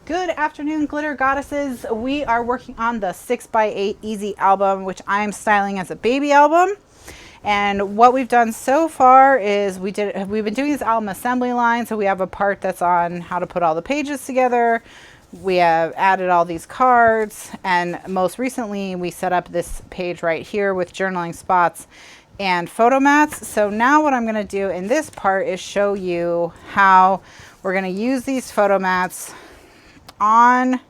Good afternoon, glitter goddesses. We are working on the 6x8 Easy album, which I'm styling as a baby album. And what we've done so far is we've been doing this album assembly line. So we have a part that's on how to put all the pages together. We have added all these cards, and most recently we set up this page right here with journaling spots and photo mats. So now what I'm going to do in this part is show you how we're going to use these photo mats on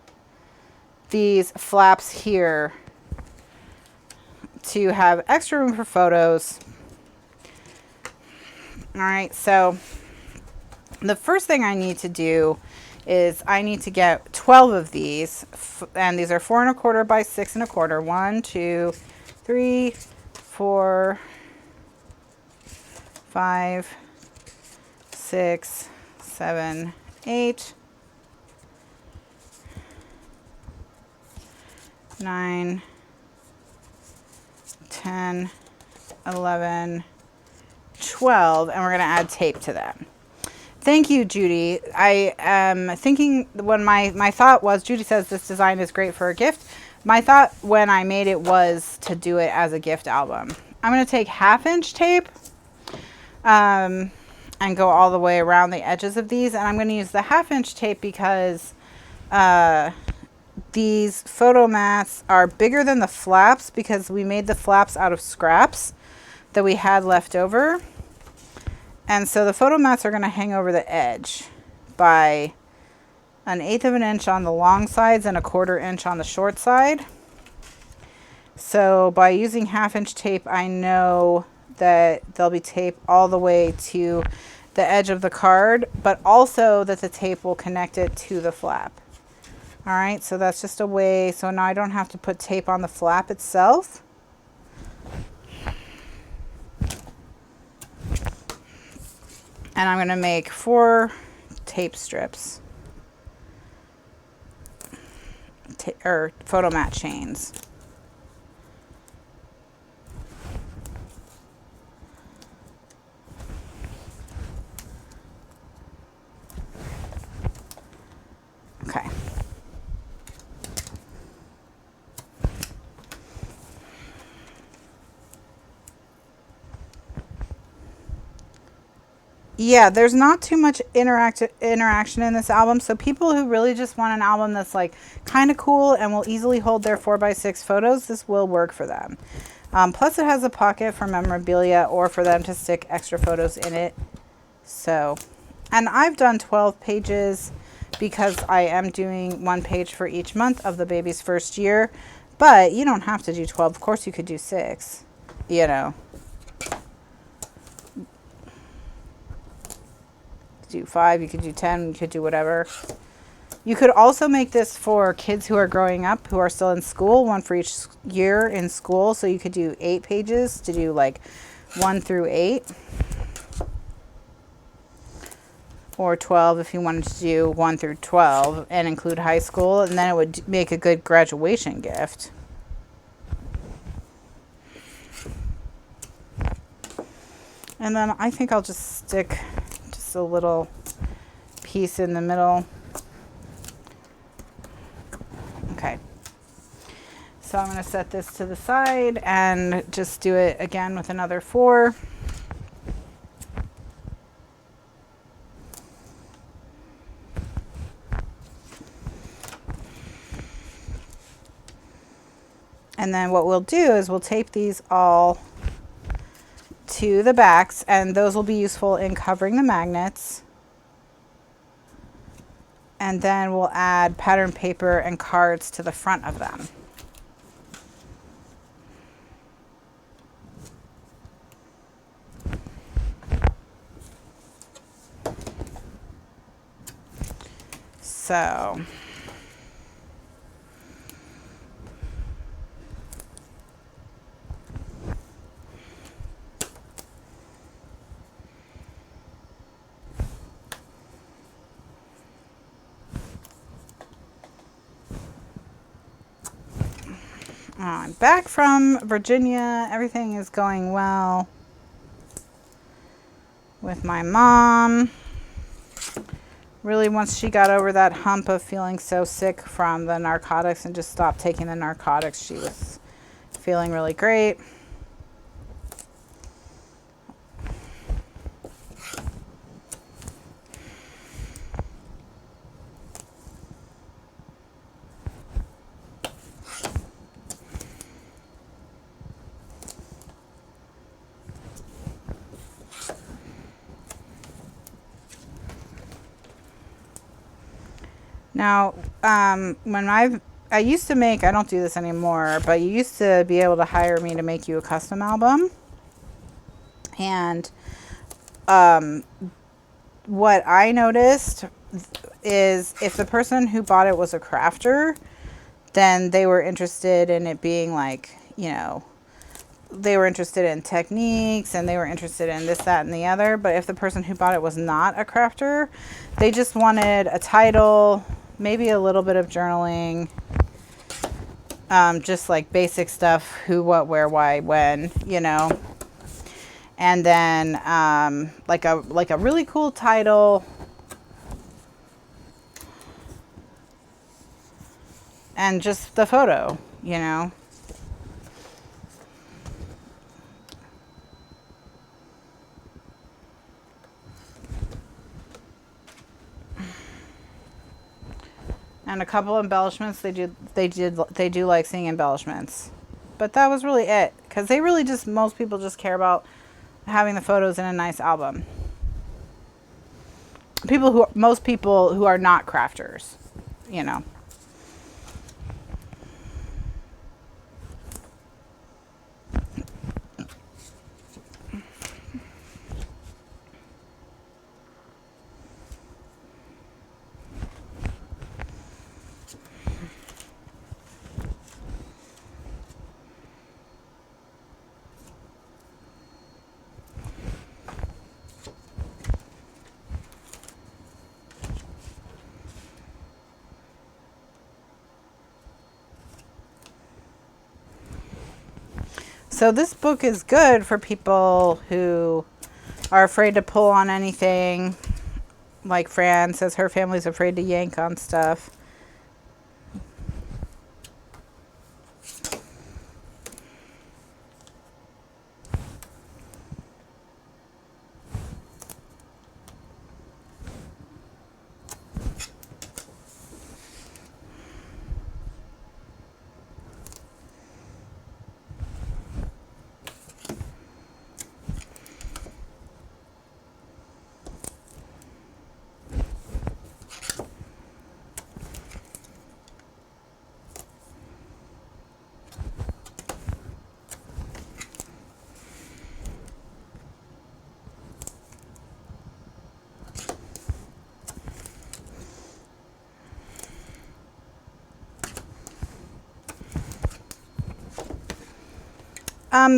these flaps here to have extra room for photos. All right, so the first thing I need to do is I need to get 12 of these, and these are 4 1/4 by 6 1/4. 1, 2, 3, 4, 5, 6, 7, 8, 9, 10, 11, 12, and we're going to add tape to them. Thank you, Judy. I am thinking when my thought was, Judy says this design is great for a gift. My thought when I made it was to do it as a gift album. I'm going to take 1/2-inch tape and go all the way around the edges of these, and I'm going to use the 1/2-inch tape because these photo mats are bigger than the flaps because we made the flaps out of scraps that we had left over. And so the photo mats are going to hang over the edge by 1/8 of an inch on the long sides and 1/4 inch on the short side. So by using 1/2-inch tape, I know that there'll be tape all the way to the edge of the card, but also that the tape will connect it to the flap. All right, so that's just a way, so now I don't have to put tape on the flap itself. And I'm going to make 4 tape strips, or photo mat chains. Okay. Yeah, there's not too much interaction in this album. So people who really just want an album that's like kind of cool and will easily hold their 4x6 photos, this will work for them. Plus it has a pocket for memorabilia or for them to stick extra photos in it. So, and I've done 12 pages because I am doing 1 page for each month of the baby's first year, but you don't have to do 12. Of course you could do 6, you know. Do 5, you could do 10, you could do whatever. You could also make this for kids who are growing up, who are still in school, 1 for each year in school. So you could do 8 pages to do like 1 through 8. Or 12 if you wanted to do 1 through 12 and include high school, and then it would make a good graduation gift. And then I think I'll just stick a little piece in the middle. Okay, so I'm going to set this to the side and just do it again with another 4. And then what we'll do is we'll tape these all to the backs, and those will be useful in covering the magnets. And then we'll add pattern paper and cards to the front of them. So I'm back from Virginia. Everything is going well with my mom. Really, once she got over that hump of feeling so sick from the narcotics and just stopped taking the narcotics, she was feeling really great. Now, when I used to make, I don't do this anymore, but you used to be able to hire me to make you a custom album. And what I noticed is if the person who bought it was a crafter, then they were interested in it being like, you know, they were interested in techniques and they were interested in this, that, and the other. But if the person who bought it was not a crafter, they just wanted a title, maybe a little bit of journaling, just like basic stuff, who, what, where, why, when, you know, and then like a really cool title, and just the photo, you know. And a couple embellishments. They do like seeing embellishments, but that was really it, because they really just, most people just care about having the photos in a nice album. Most people who are not crafters, you know. So this book is good for people who are afraid to pull on anything. Like Fran says, her family's afraid to yank on stuff.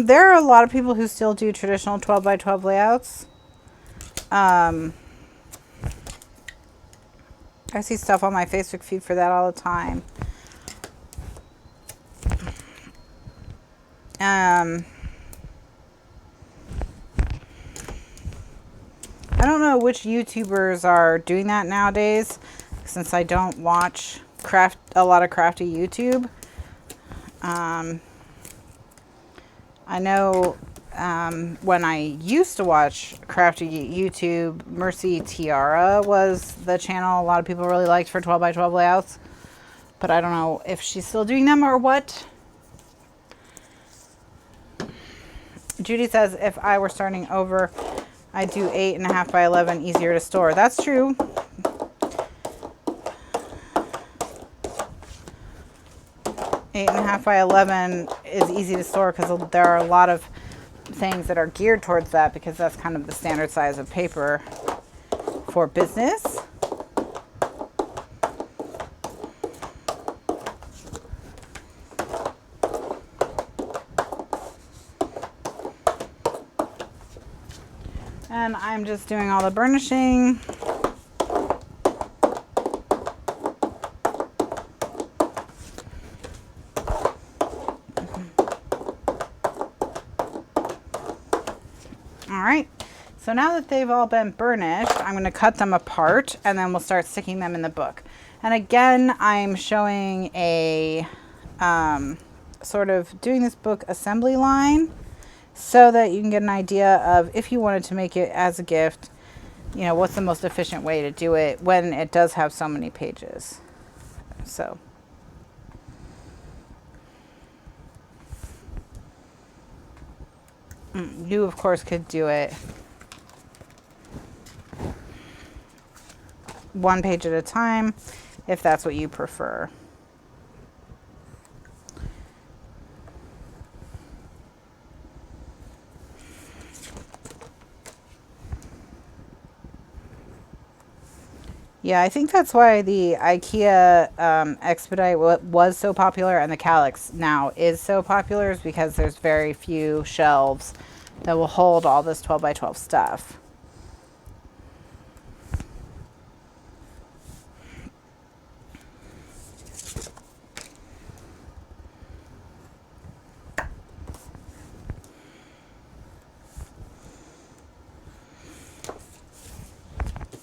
There are a lot of people who still do traditional 12 by 12 layouts. I see stuff on my Facebook feed for that all the time. I don't know which YouTubers are doing that nowadays, since I don't watch a lot of crafty YouTube. I know when I used to watch crafty YouTube, Mercy Tiara was the channel a lot of people really liked for 12 by 12 layouts, but I don't know if she's still doing them or what. Judy says, if I were starting over, I'd do 8.5 by 11, easier to store. That's true. Eight and a half by 11 is easy to store because there are a lot of things that are geared towards that, because that's kind of the standard size of paper for business. And I'm just doing all the burnishing. So now that they've all been burnished, I'm going to cut them apart and then we'll start sticking them in the book. And again, I'm showing a sort of doing this book assembly line so that you can get an idea of if you wanted to make it as a gift, you know, what's the most efficient way to do it when it does have so many pages. So you of course could do it one page at a time if that's what you prefer. Yeah, I think that's why the IKEA Expedite was so popular and the Calyx now is so popular, is because there's very few shelves that will hold all this 12 by 12 stuff.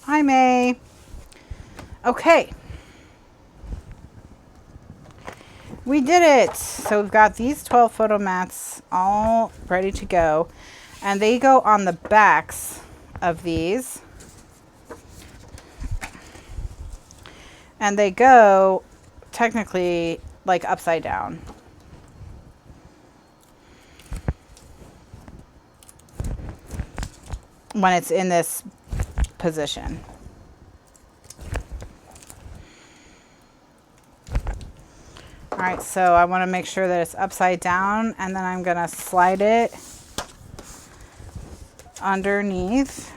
Hi, May. Okay. We did it. So we've got these 12 photo mats all ready to go. And they go on the backs of these. And they go technically like upside down. When it's in this position. All right, so I want to make sure that it's upside down, and then I'm going to slide it underneath.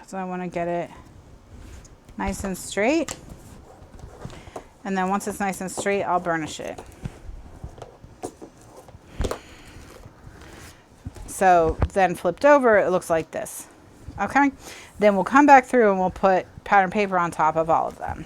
So I want to get it nice and straight. And then once it's nice and straight, I'll burnish it. So then flipped over, it looks like this. Okay, then we'll come back through and we'll put pattern paper on top of all of them.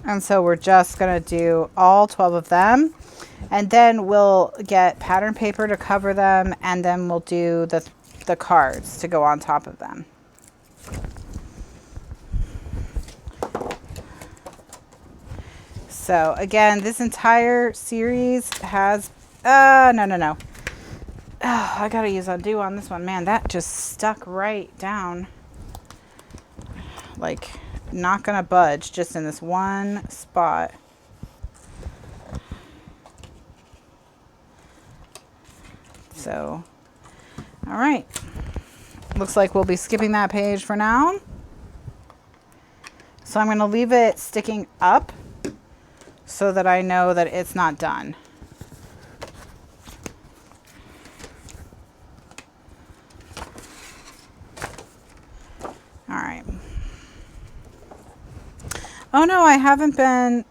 And so we're just going to do all 12 of them, and then we'll get pattern paper to cover them, and then we'll do the cards to go on top of them. So again, this entire series has, no. Oh, I got to use undo on this one. Man, that just stuck right down. Like, not gonna budge, just in this one spot. So, all right. Looks like we'll be skipping that page for now. So I'm gonna leave it sticking up so that I know that it's not done. All right. Oh no, I haven't been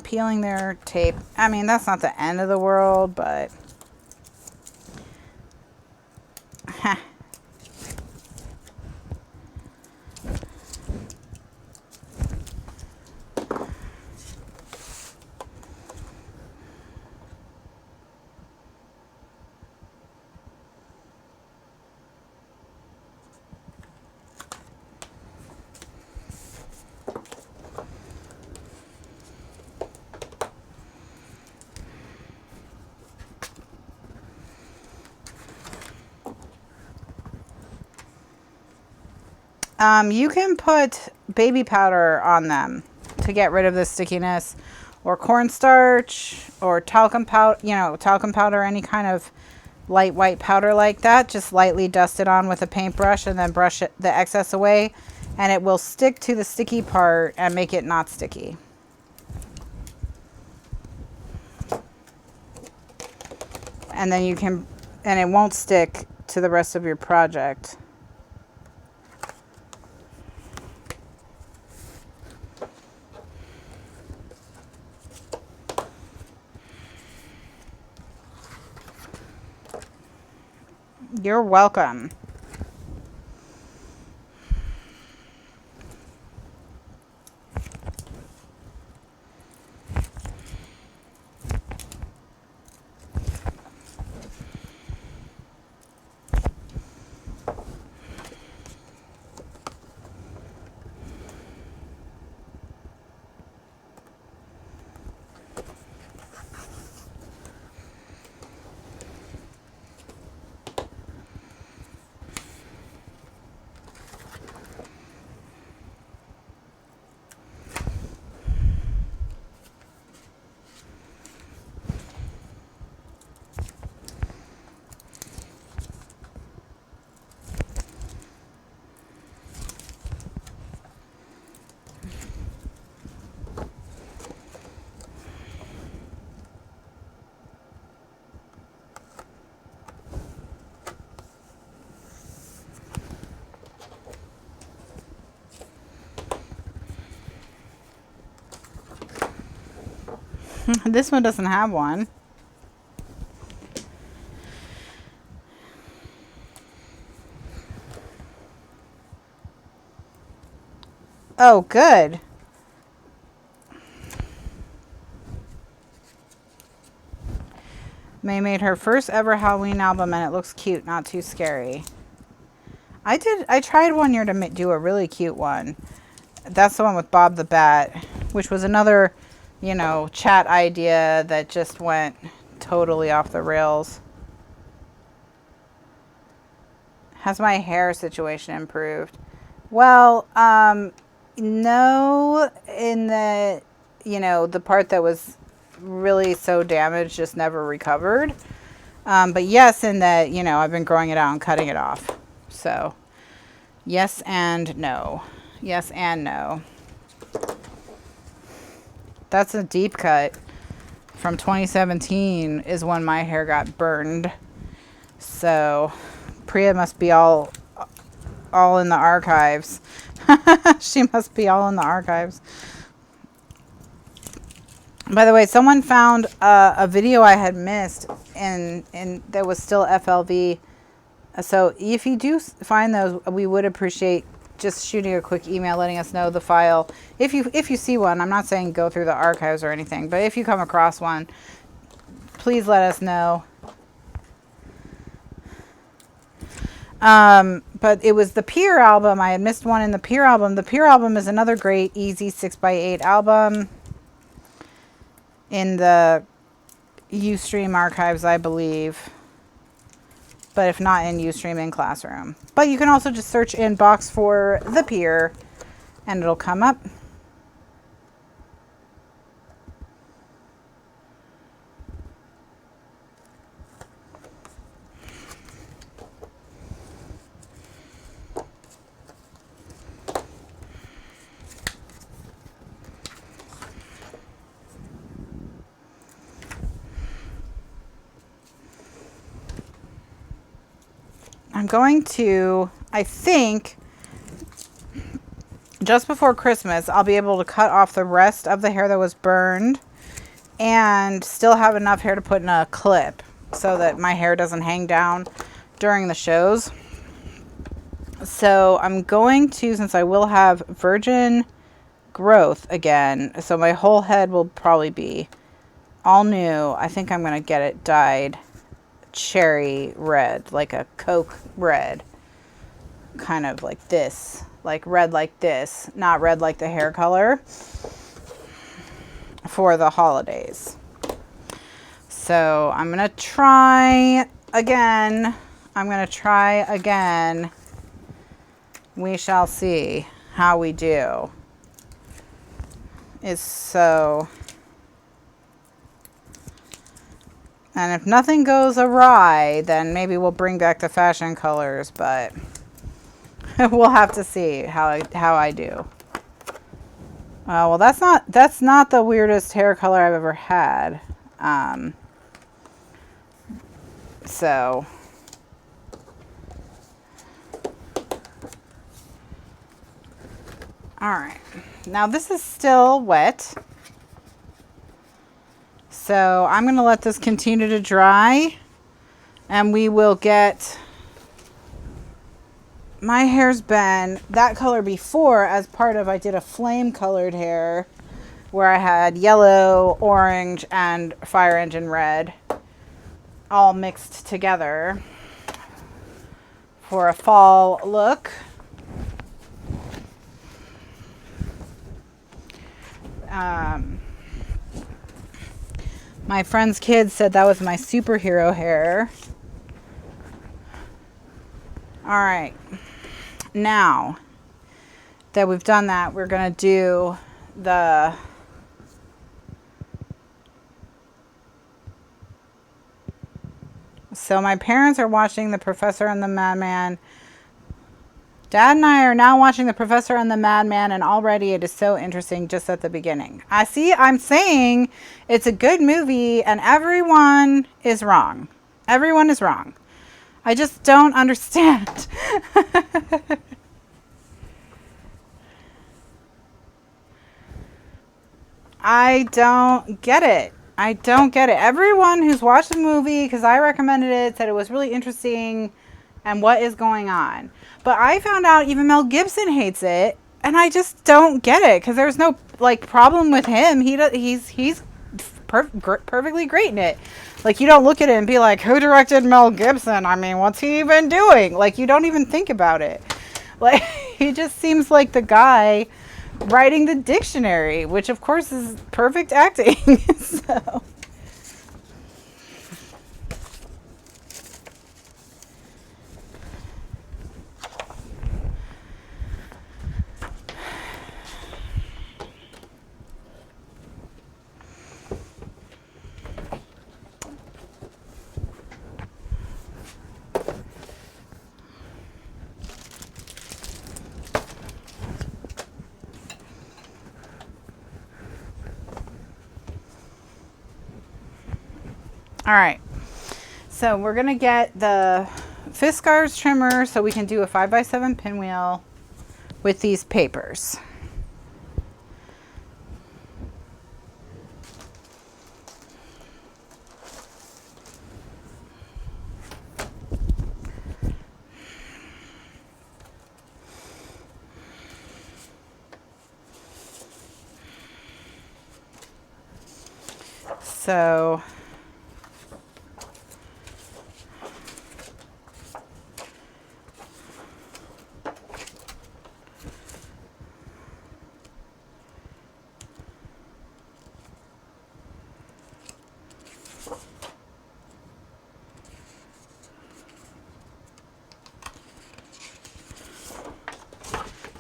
peeling their tape. I mean, that's not the end of the world, but You can put baby powder on them to get rid of the stickiness, or cornstarch, or talcum powder, talcum powder, any kind of light white powder like that. Just lightly dust it on with a paintbrush and then brush the excess away, and it will stick to the sticky part and make it not sticky. And then and it won't stick to the rest of your project. You're welcome. This one doesn't have one. Oh, good. May made her first ever Halloween album, and it looks cute, not too scary. I tried one year to do a really cute one. That's the one with Bob the Bat, which was another, chat idea that just went totally off the rails. Has my hair situation improved? Well, no, in the, the part that was really so damaged just never recovered. But yes, in that, I've been growing it out and cutting it off. So yes and no. Yes and no. That's a deep cut from 2017 is when my hair got burned. So Priya must be all in the archives. She must be all in the archives. By the way, someone found a video I had missed and there was still FLV. So if you do find those, we would appreciate just shooting a quick email letting us know the file. If you see one, I'm not saying go through the archives or anything, but if you come across one, please let us know. But it was the Pier album. I had missed one in the Pier album. The Pier album is another great, easy 6x8 album in the Ustream archives, I believe. But if not in Ustream, in Classroom. But you can also just search in box for the Pier and it'll come up. I'm going to, I think, just before Christmas, I'll be able to cut off the rest of the hair that was burned and still have enough hair to put in a clip so that my hair doesn't hang down during the shows. So I'm going to, since I will have virgin growth again, so my whole head will probably be all new. I think I'm going to get it dyed cherry red, like a Coke red, kind of like this, like red like this, not red like the hair color, for the holidays. So I'm gonna try again we shall see how we do. Is so, and if nothing goes awry, then maybe we'll bring back the fashion colors, but we'll have to see how I do. Well, that's not the weirdest hair color I've ever had. So all right, now this is still wet, so I'm going to let this continue to dry, and we will get, my hair's been that color before as part of, I did a flame colored hair where I had yellow, orange, and fire engine red all mixed together for a fall look. My friend's kids said that was my superhero hair. All right, now that we've done that, we're gonna do the so my parents are watching The Professor and the Madman. Dad and I are now watching The Professor and the Madman, and already it is so interesting just at the beginning. I'm saying it's a good movie, and everyone is wrong. Everyone is wrong. I just don't understand. I don't get it. I don't get it. Everyone who's watched the movie, because I recommended it, said it was really interesting and what is going on. But I found out even Mel Gibson hates it, and I just don't get it, because there's no like problem with him. He's perfectly great in it. Like, you don't look at it and be like, who directed Mel Gibson? I mean, what's he even doing? Like, you don't even think about it. Like, he just seems like the guy writing the dictionary, which of course is perfect acting. So all right, so we're gonna get the Fiskars trimmer so we can do a 5x7 pinwheel with these papers. So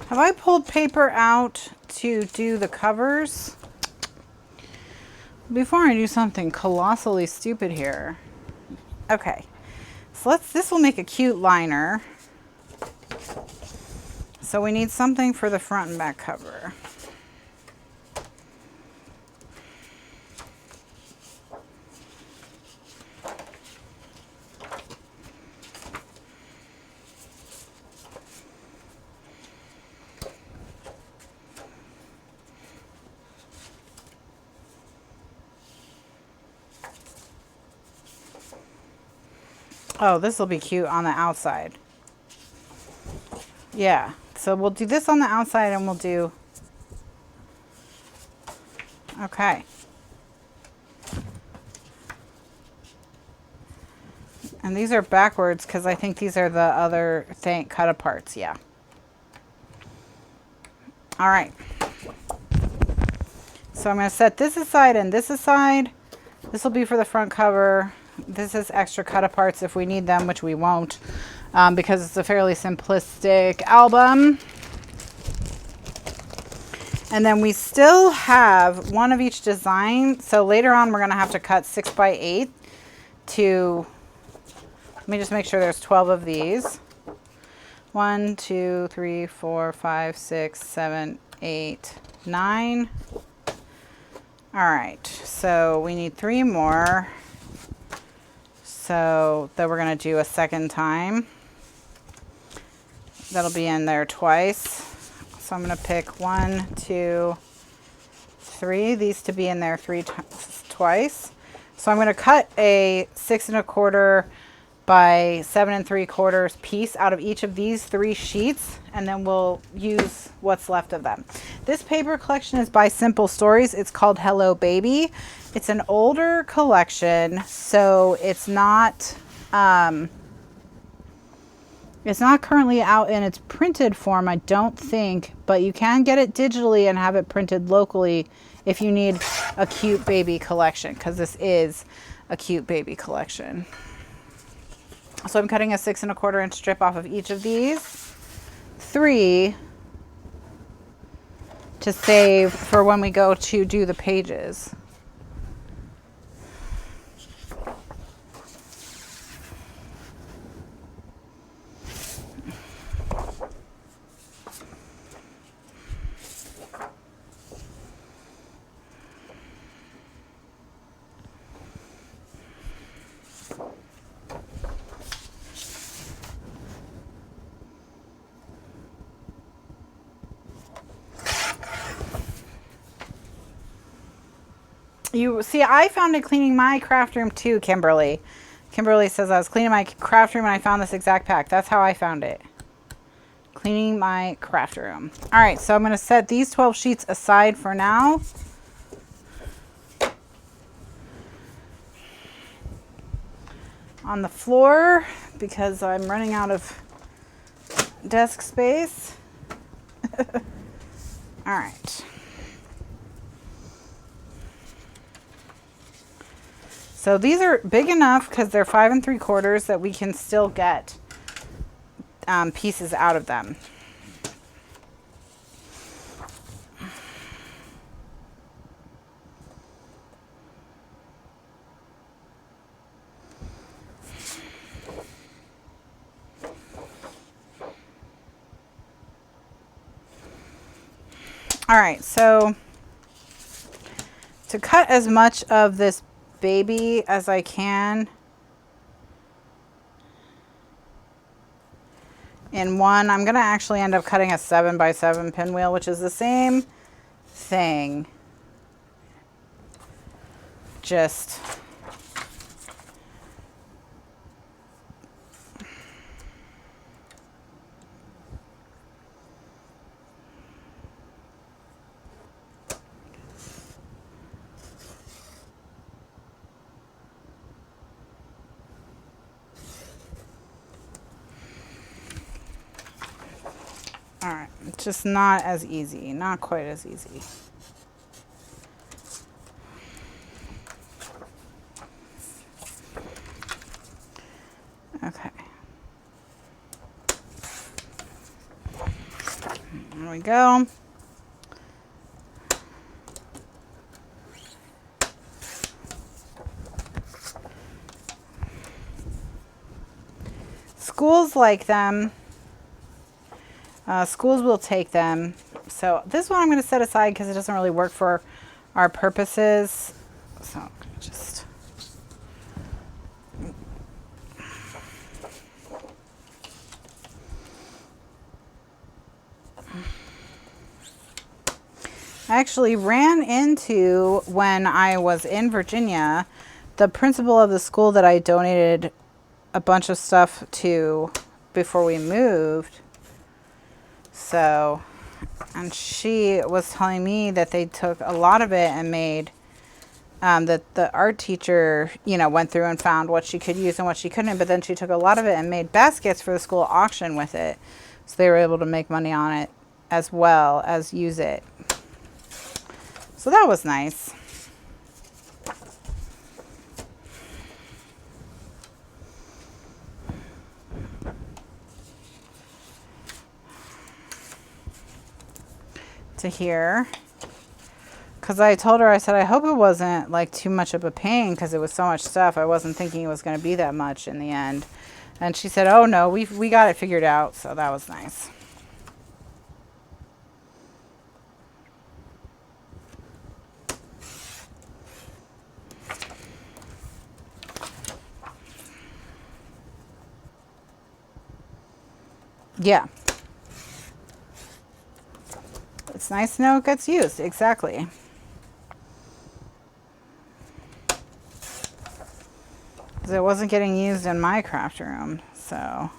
have I pulled paper out to do the covers? Before I do something colossally stupid here. Okay, so this will make a cute liner. So we need something for the front and back cover. Oh, this will be cute on the outside. Yeah, so we'll do this on the outside and we'll do, okay. And these are backwards because I think these are the other thing cut aparts, yeah. All right. So I'm going to set this aside and this aside. This will be for the front cover. This is extra cut aparts if we need them, which we won't. because it's a fairly simplistic album. And then we still have one of each design. So later on, we're going to have to cut 6 by 8 to, let me just make sure there's 12 of these. 1, 2, 3, 4, 5, 6, 7, 8, 9. All right, so we need 3 more. So that we're going to do a second time. That'll be in there twice. So I'm going to pick 1, 2, 3. These to be in there twice. So I'm going to cut a 6 1/4 by 7 3/4 piece out of each of these 3 sheets, and then we'll use what's left of them. This paper collection is by Simple Stories. It's called Hello Baby. It's an older collection, so it's not currently out in its printed form, I don't think, but you can get it digitally and have it printed locally if you need a cute baby collection, because this is a cute baby collection. So I'm cutting a 6 1/4 inch strip off of each of these. 3 to save for when we go to do the pages. You see, I found it cleaning my craft room too, Kimberly. Kimberly says I was cleaning my craft room and I found this exact pack. That's how I found it. Cleaning my craft room. All right, so I'm going to set these 12 sheets aside for now. On the floor, because I'm running out of desk space. All right. So these are big enough because they're 5 3/4 that we can still get pieces out of them. All right, so to cut as much of this baby as I can in one, I'm going to actually end up cutting a 7 by 7 pinwheel, which is the same thing, just all right, just not as easy, not quite as easy. Okay. There we go. Schools like them. Schools will take them. So this one I'm going to set aside because it doesn't really work for our purposes. So just I actually ran into, when I was in Virginia, the principal of the school that I donated a bunch of stuff to before we moved. So, and she was telling me that they took a lot of it and made, that the art teacher, you know, went through and found what she could use and what she couldn't, but then she took a lot of it and made baskets for the school auction with it. So they were able to make money on it as well as use it. So that was nice. to here. Because I told her, I said, I hope it wasn't like too much of a pain because it was so much stuff. I wasn't thinking it was going to be that much in the end. And she said, oh no, we got it figured out. So that was nice. Yeah. It's nice to know it gets used. Exactly. Because it wasn't getting used in my craft room. So.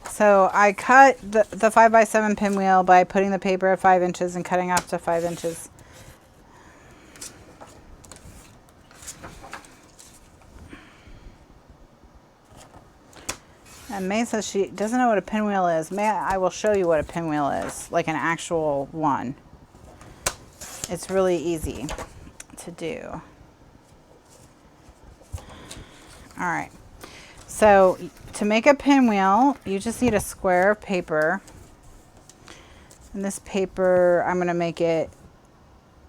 So I cut the 5x7 pinwheel by putting the paper at 5 inches and cutting off to 5 inches. And May says she doesn't know what a pinwheel is. May, I will show you what a pinwheel is, like an actual one. It's really easy to do. All right. So to make a pinwheel, you just need a square of paper. And this paper, I'm going to make it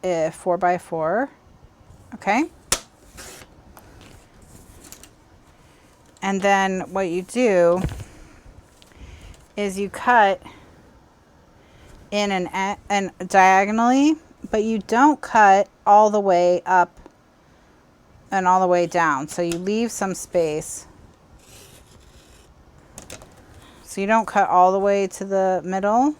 4x4. Okay. And then what you do is you cut in and diagonally, but you don't cut all the way up and all the way down. So you leave some space. So you don't cut all the way to the middle.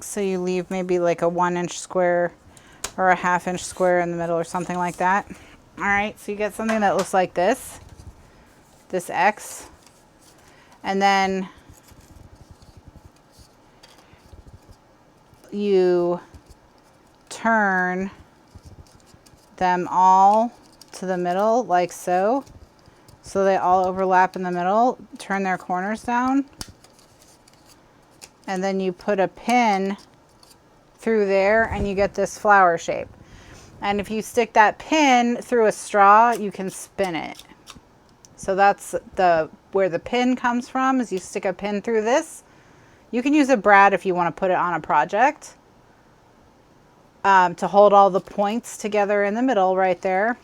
So you leave maybe like a 1-inch square or a 1/2 inch square in the middle or something like that. All right, so you get something that looks like this X. And then you turn them all to the middle like so. So they all overlap in the middle. Turn their corners down. And then you put a pin through there and you get this flower shape. And if you stick that pin through a straw, you can spin it. So that's where the pin comes from, is you stick a pin through this. You can use a brad if you want to put it on a project to hold all the points together in the middle right there.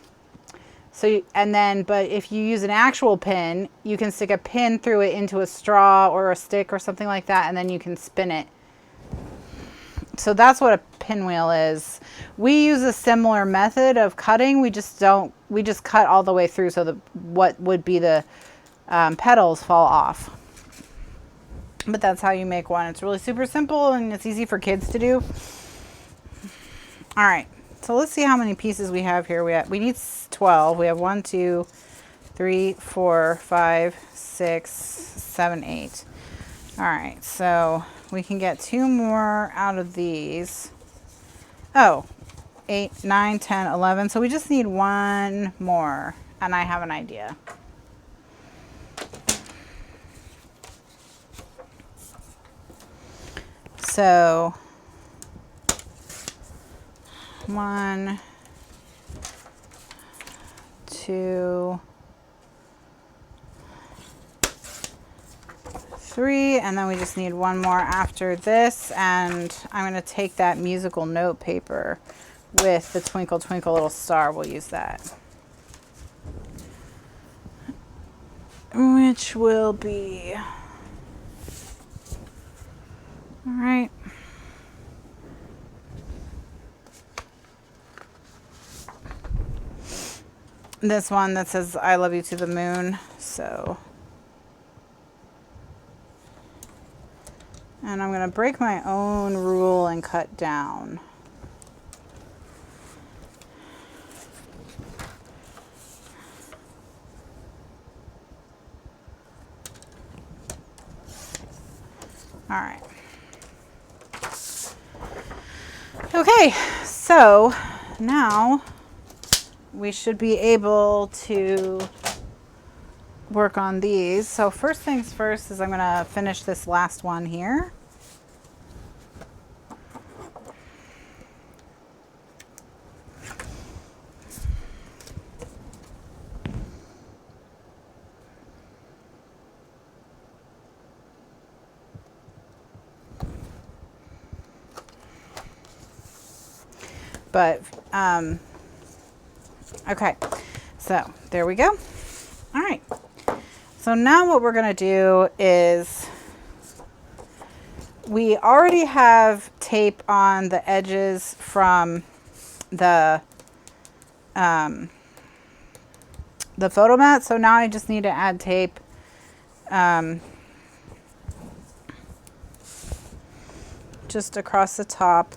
So, but if you use an actual pin, you can stick a pin through it into a straw or a stick or something like that, and then you can spin it. So that's what a pinwheel is. We use a similar method of cutting. We just cut all the way through so what would be the petals fall off. But that's how you make one. It's really super simple and it's easy for kids to do. All right. So let's see how many pieces we have here. We need 12. We have 1, 2, 3, 4, 5, 6, 7, 8. All right, so we can get 2 more out of these. Oh, 8, 9, 10, 11. So we just need 1 more, and I have an idea. So 1, 2, 3, and then we just need 1 more after this. And I'm going to take that musical note paper with the twinkle twinkle little star. We'll use that, which will be all right. This one that says I love you to the moon. So, and I'm going to break my own rule and cut down. All right. Okay, so now we should be able to work on these. So first things first is I'm going to finish this last one here. But, okay, so there we go. All right, so now what we're gonna do is, we already have tape on the edges from the photo mat, so now I just need to add tape just across the top.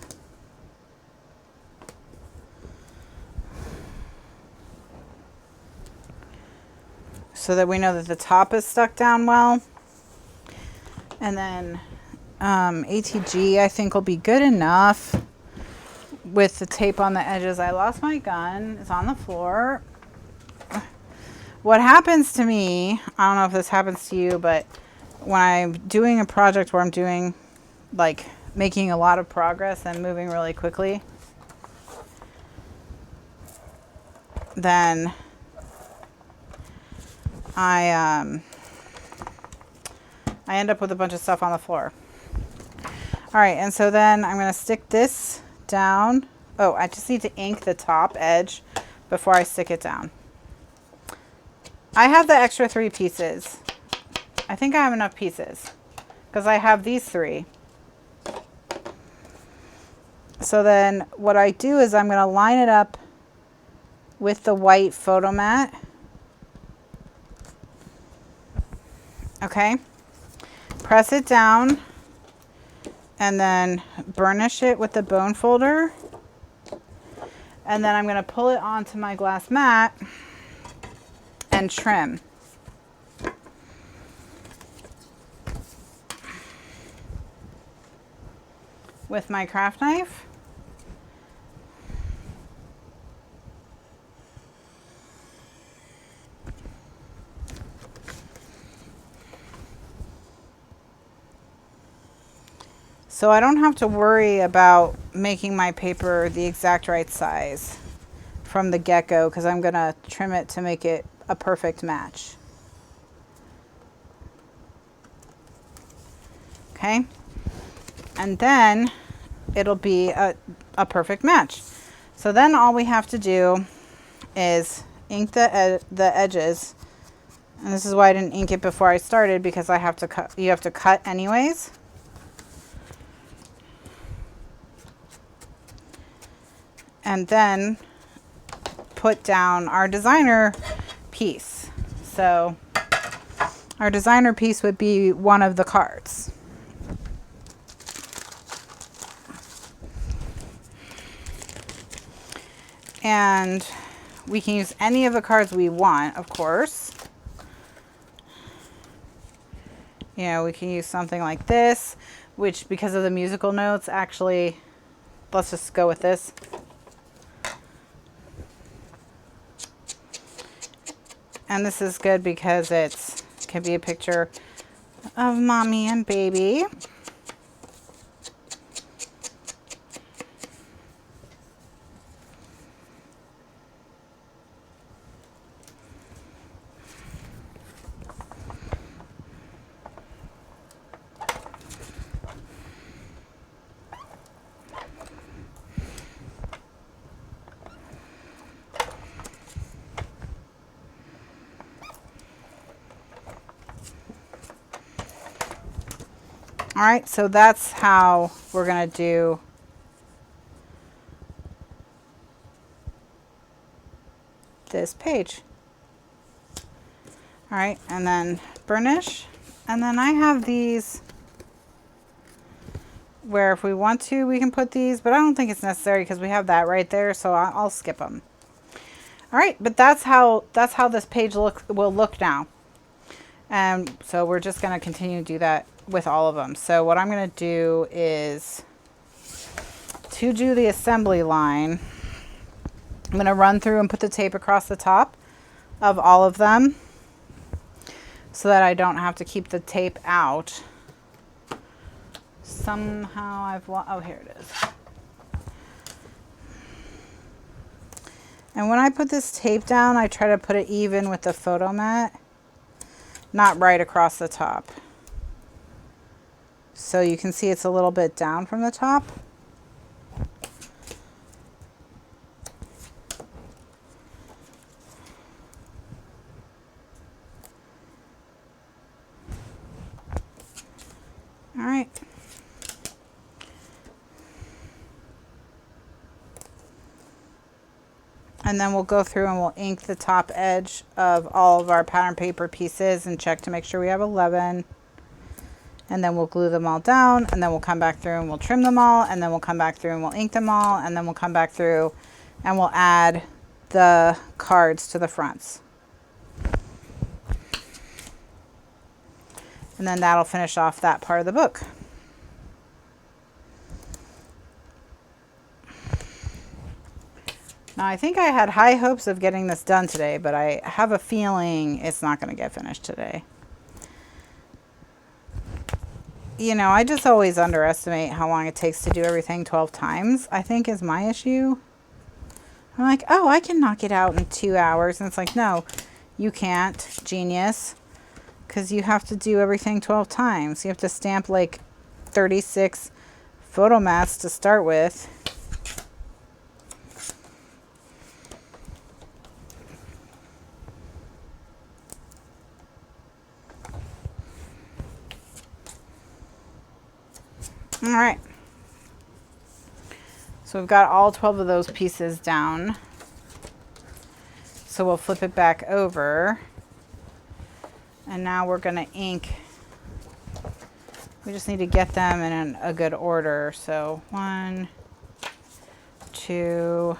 So that we know that the top is stuck down well. And then ATG I think will be good enough with the tape on the edges. I lost my gun. It's on the floor. What happens to me, I don't know if this happens to you, but when I'm doing a project where I'm doing like making a lot of progress and moving really quickly, then I end up with a bunch of stuff on the floor. All right, and so then I'm going to stick this down. Oh, I just need to ink the top edge before I stick it down. I have the extra 3 pieces. I think I have enough pieces because I have these 3. So then what I do is I'm going to line it up with the white photo mat. Okay, press it down and then burnish it with the bone folder. And then I'm going to pull it onto my glass mat and trim. With my craft knife. So I don't have to worry about making my paper the exact right size from the get-go because I'm going to trim it to make it a perfect match. Okay, and then it'll be a perfect match. So then all we have to do is ink the edges, and this is why I didn't ink it before I started, because I have to cut. You have to cut anyways. And then put down our designer piece. So our designer piece would be one of the cards. And we can use any of the cards we want, of course. You know, we can use something like this, which because of the musical notes, actually, let's just go with this. And this is good because it can be a picture of mommy and baby. All right, so that's how we're going to do this page. All right, and then burnish. And then I have these where if we want to, we can put these, but I don't think it's necessary because we have that right there, so I'll skip them. All right, but that's how this page will look now. And so we're just going to continue to do that with all of them. So what I'm going to do is to do the assembly line, I'm going to run through and put the tape across the top of all of them so that I don't have to keep the tape out. Somehow oh, here it is. And when I put this tape down, I try to put it even with the photo mat, not right across the top. So you can see it's a little bit down from the top. All right. And then we'll go through and we'll ink the top edge of all of our pattern paper pieces and check to make sure we have 11. And then we'll glue them all down, and then we'll come back through and we'll trim them all, and then we'll come back through and we'll ink them all, and then we'll come back through and we'll add the cards to the fronts. And then that'll finish off that part of the book. Now, I think I had high hopes of getting this done today, but I have a feeling it's not going to get finished today. You know, I just always underestimate how long it takes to do everything 12 times, I think is my issue. I'm like, oh, I can knock it out in 2 hours. And it's like, no, you can't, genius, because you have to do everything 12 times. You have to stamp like 36 photo mats to start with. All right, so we've got all 12 of those pieces down. So we'll flip it back over. And now we're going to ink. We just need to get them in a good order. So 1, 2,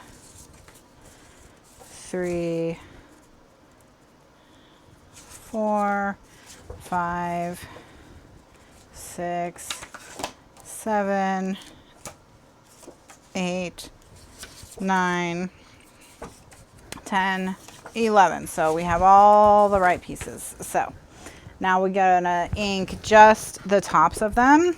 3, 4, 5, 6, 7, 8, 9, 10, 11. So we have all the right pieces. So now we're gonna ink just the tops of them.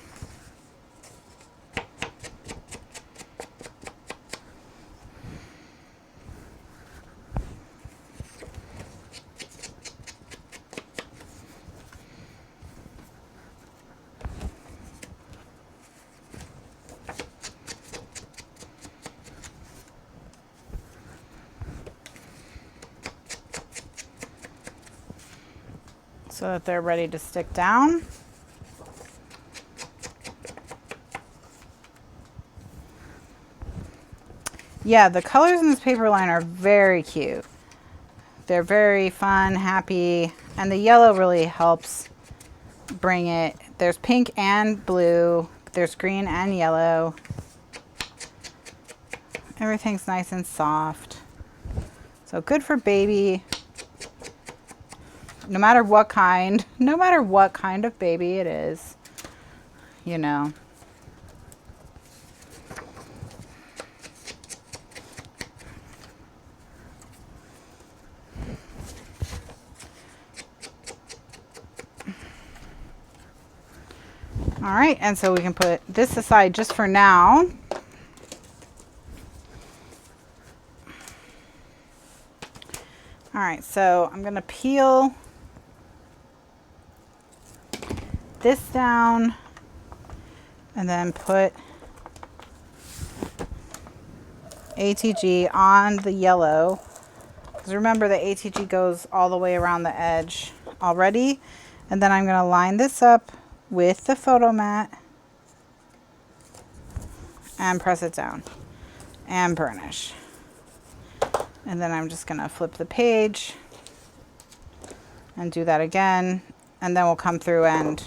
So that they're ready to stick down. Yeah, the colors in this paper line are very cute. They're very fun, happy, and the yellow really helps bring it. There's pink and blue, there's green and yellow. Everything's nice and soft. So good for baby. No matter what kind of baby it is, you know. All right, and so we can put this aside just for now. All right, so I'm gonna peel this down and then put ATG on the yellow, because remember the ATG goes all the way around the edge already. And then I'm going to line this up with the photo mat and press it down and burnish. And then I'm just going to flip the page and do that again, and then we'll come through and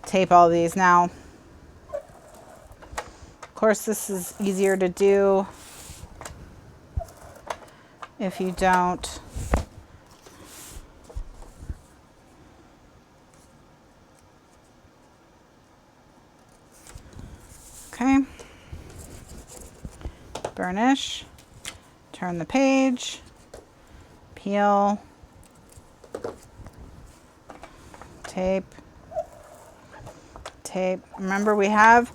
tape all these. Now, of course, this is easier to do if you don't burnish, turn turn the page, peel, tape, tape. Remember, we have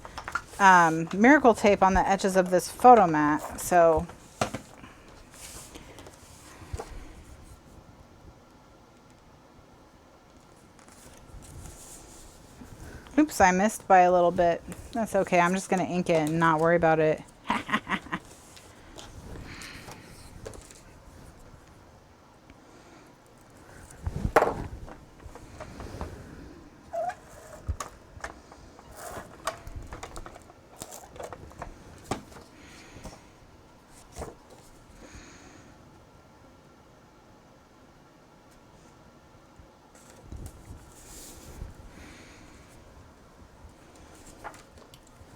miracle tape on the edges of this photo mat, so oops, I missed by a little bit. That's okay. I'm just going to ink it and not worry about it.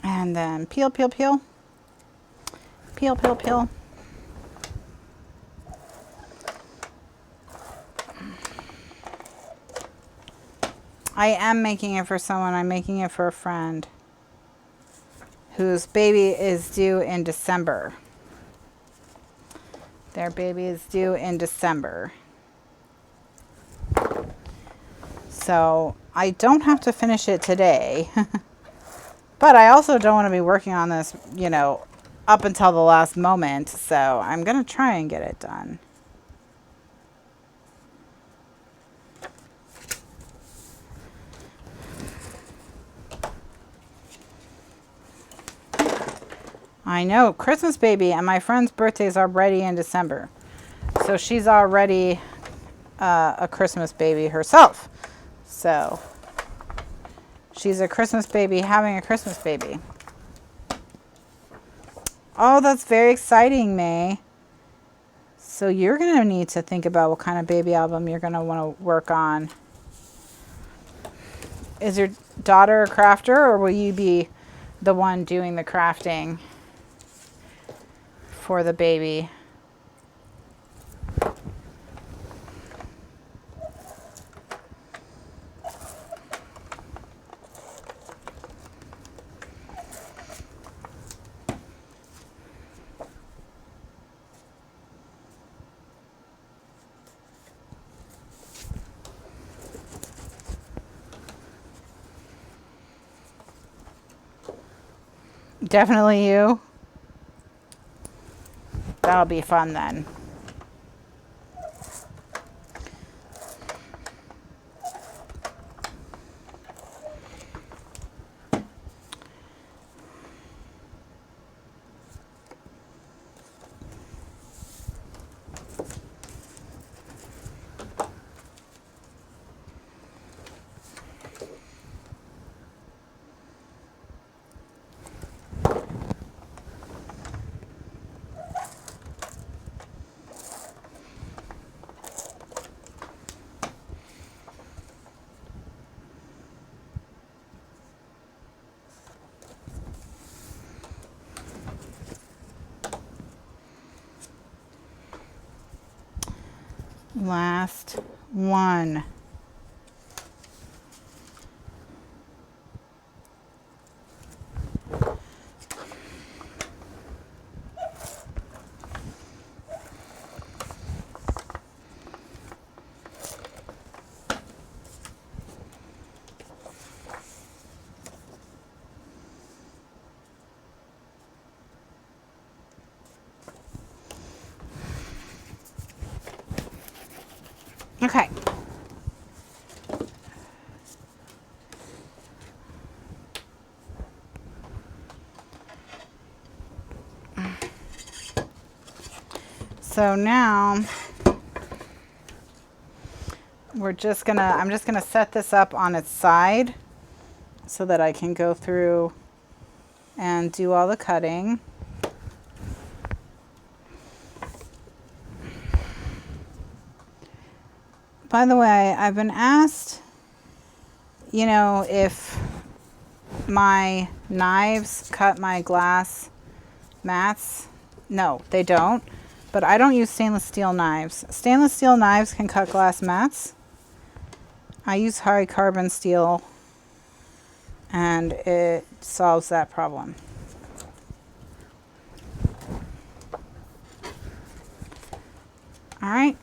And then peel, peel, peel. Peel, peel, peel. I am making it for someone. I'm making it for a friend whose baby is due in December. Their baby is due in December. So I don't have to finish it today. But I also don't want to be working on this, you know, up until the last moment. So I'm going to try and get it done. I know, Christmas baby, and my friend's birthday is already in December. So she's already a Christmas baby herself. So she's a Christmas baby having a Christmas baby. Oh, that's very exciting, May. So you're going to need to think about what kind of baby album you're going to want to work on. Is your daughter a crafter, or will you be the one doing the crafting for the baby? Definitely you. That'll be fun then. Last one. Okay. So now I'm just gonna set this up on its side so that I can go through and do all the cutting. By the way, I've been asked, you know, if my knives cut my glass mats. No, they don't. But I don't use stainless steel knives. Stainless steel knives can cut glass mats. I use high carbon steel, and it solves that problem. All right.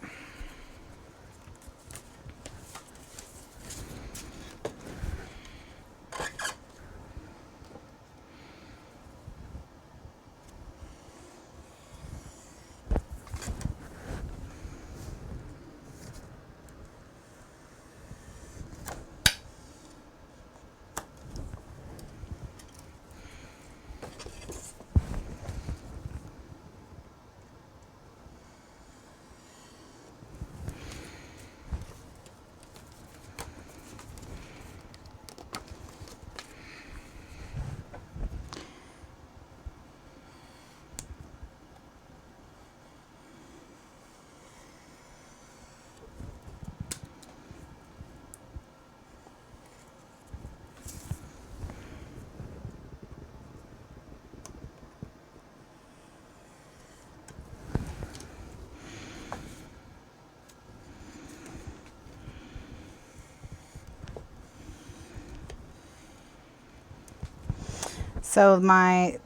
So my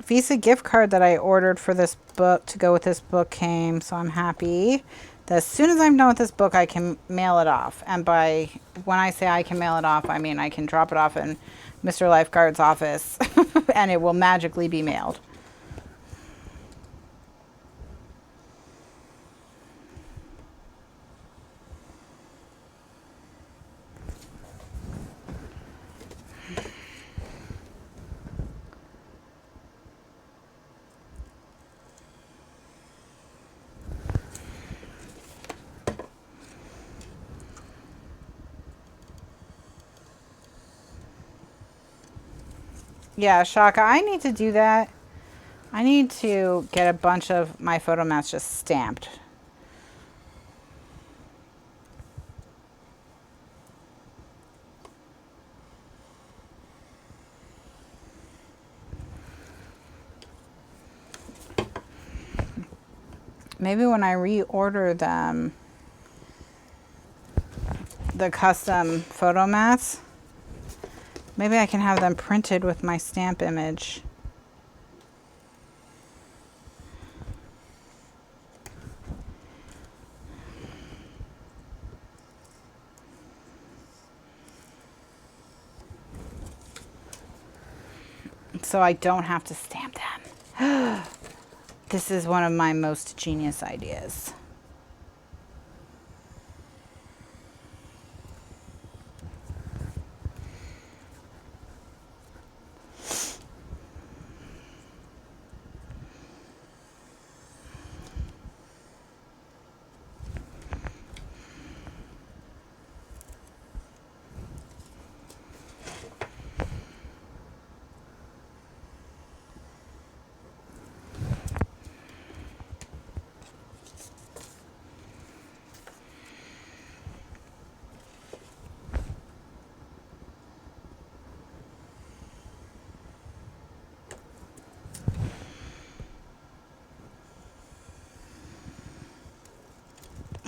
Visa gift card that I ordered for this book to go with this book came, so I'm happy that as soon as I'm done with this book, I can mail it off. And by when I say I can mail it off, I mean I can drop it off in Mr. Lifeguard's office and it will magically be mailed. Yeah, Shaka, I need to do that. I need to get a bunch of my photo mats just stamped. Maybe when I reorder them, the custom photo mats, maybe I can have them printed with my stamp image. So I don't have to stamp them. This is one of my most genius ideas.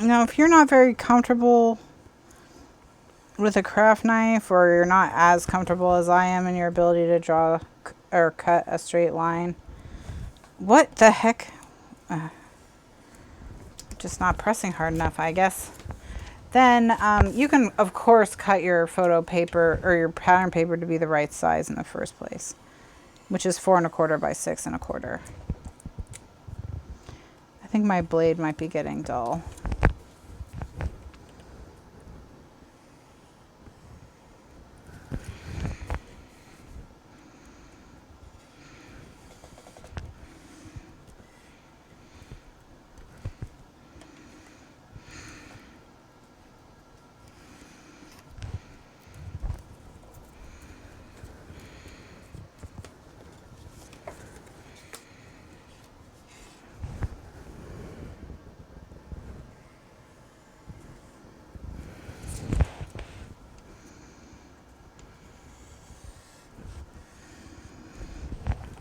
Now, if you're not very comfortable with a craft knife, or you're not as comfortable as I am in your ability to draw or cut a straight line, what the heck? Just not pressing hard enough, I guess. Then you can, of course, cut your photo paper or your pattern paper to be the right size in the first place, which is 4 1/4 by 6 1/4. I think my blade might be getting dull.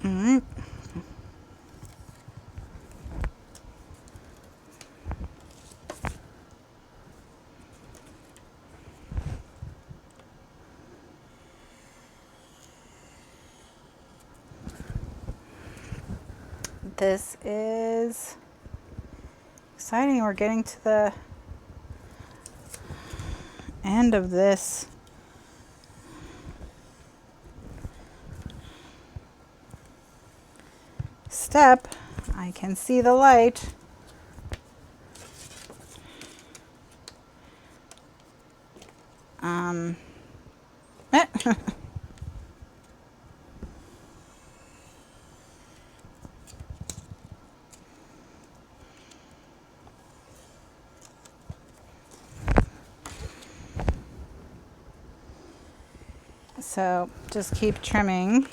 All right. This is Exciting, we're getting to the end of this. Step. I can see the light. So just keep trimming.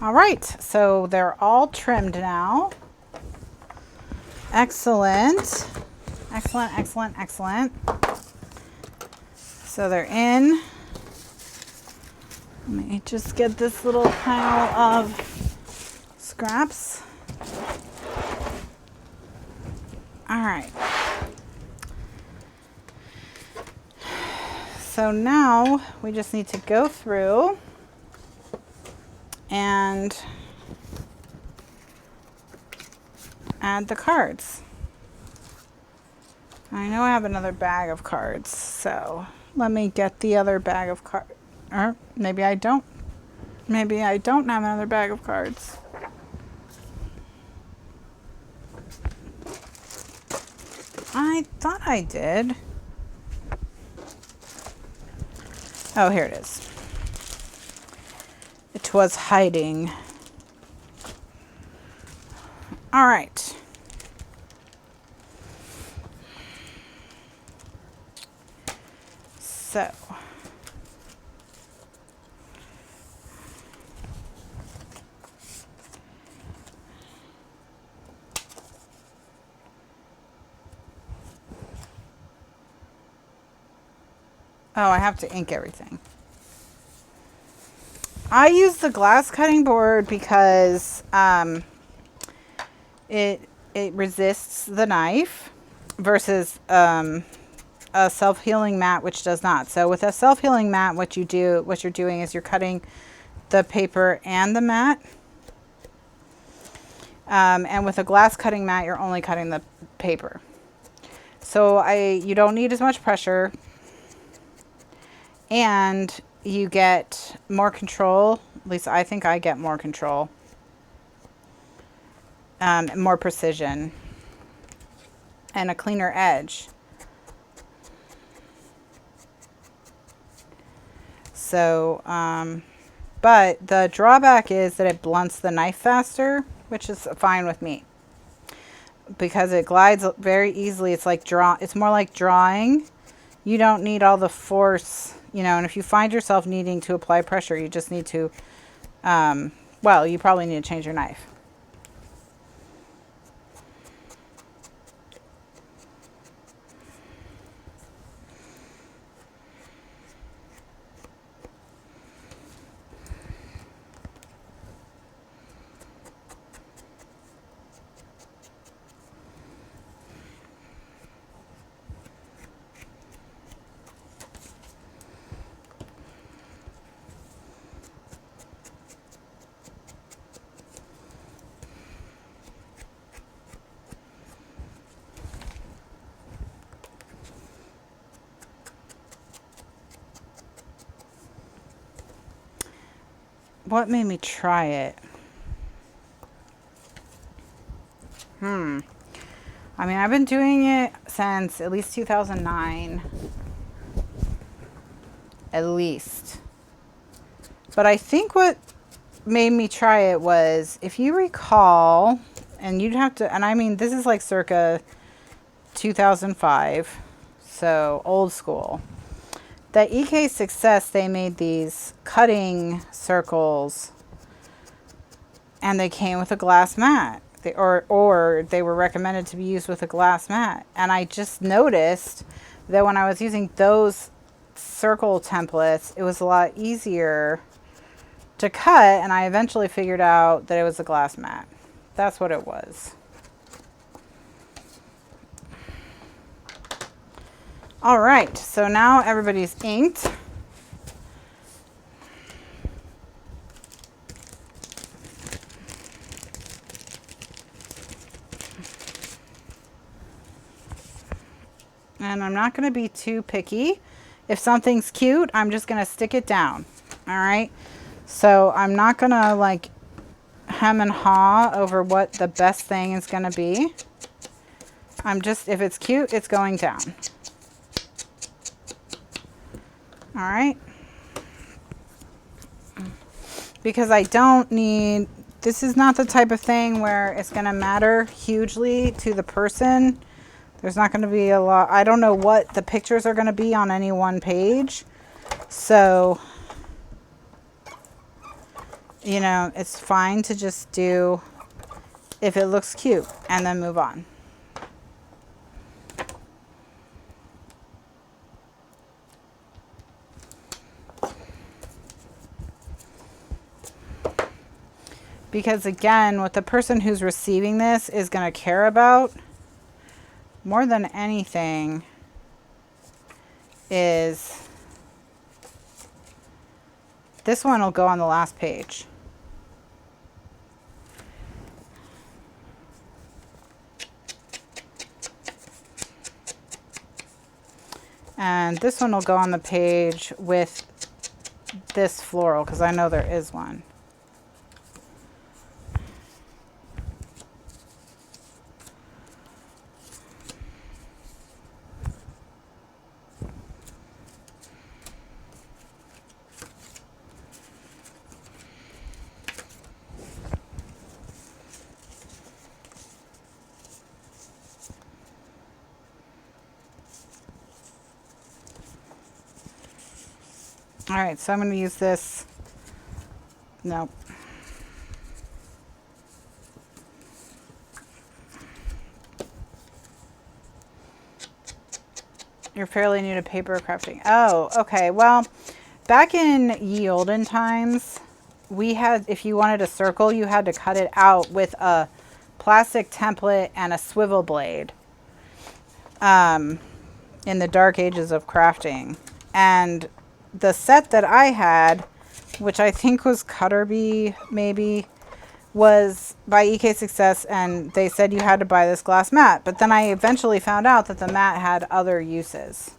All right, so they're all trimmed now. Excellent. Excellent, excellent, excellent. So they're in. Let me just get this little pile of scraps. All right. So now we just need to go through and add the cards. I know I have another bag of cards, so let me get the other bag of cards. Or maybe I don't. Maybe I don't have another bag of cards. I thought I did. Oh, here it is. It was hiding. All right. So. Oh, I have to ink everything. I use the glass cutting board because it resists the knife versus a self-healing mat which does not. So with a self-healing mat, what you're doing is you're cutting the paper and the mat. And with a glass cutting mat, you're only cutting the paper. So you don't need as much pressure. And you get more control. At least I think I get more control. More precision. And a cleaner edge. So, but the drawback is that it blunts the knife faster, which is fine with me. Because it glides very easily. It's more like drawing. You don't need all the force, and if you find yourself needing to apply pressure, you just need to, well, you probably need to change your knife. What made me try it? I mean, I've been doing it since at least 2009. At least. But I think what made me try it was, if you recall, and you'd have to, and I mean, this is like circa 2005, so old school. The EK Success, they made these cutting circles, and they came with a glass mat. Or they were recommended to be used with a glass mat. And I just noticed that when I was using those circle templates, it was a lot easier to cut, and I eventually figured out that it was a glass mat. That's what it was. All right, so now everybody's inked. And I'm not going to be too picky. If something's cute, I'm just going to stick it down. All right. So I'm not going to like hem and haw over what the best thing is going to be. I'm just, if it's cute, it's going down. All right. Because I don't need, this is not the type of thing where it's going to matter hugely to the person. There's not going to be a lot. I don't know what the pictures are going to be on any one page. So, you know, it's fine to just do if it looks cute and then move on. Because again, what the person who's receiving this is going to care about more than anything is this one will go on the last page. And this one will go on the page with this floral because I know there is one. All right, so I'm going to use this. Nope. You're fairly new to paper crafting. Oh, okay. Well, back in ye olden times, we had, if you wanted a circle, you had to cut it out with a plastic template and a swivel blade. In the dark ages of crafting. And the set that I had, which I think was Cutterbee maybe, was by EK Success, and they said you had to buy this glass mat. But then I eventually found out that the mat had other uses.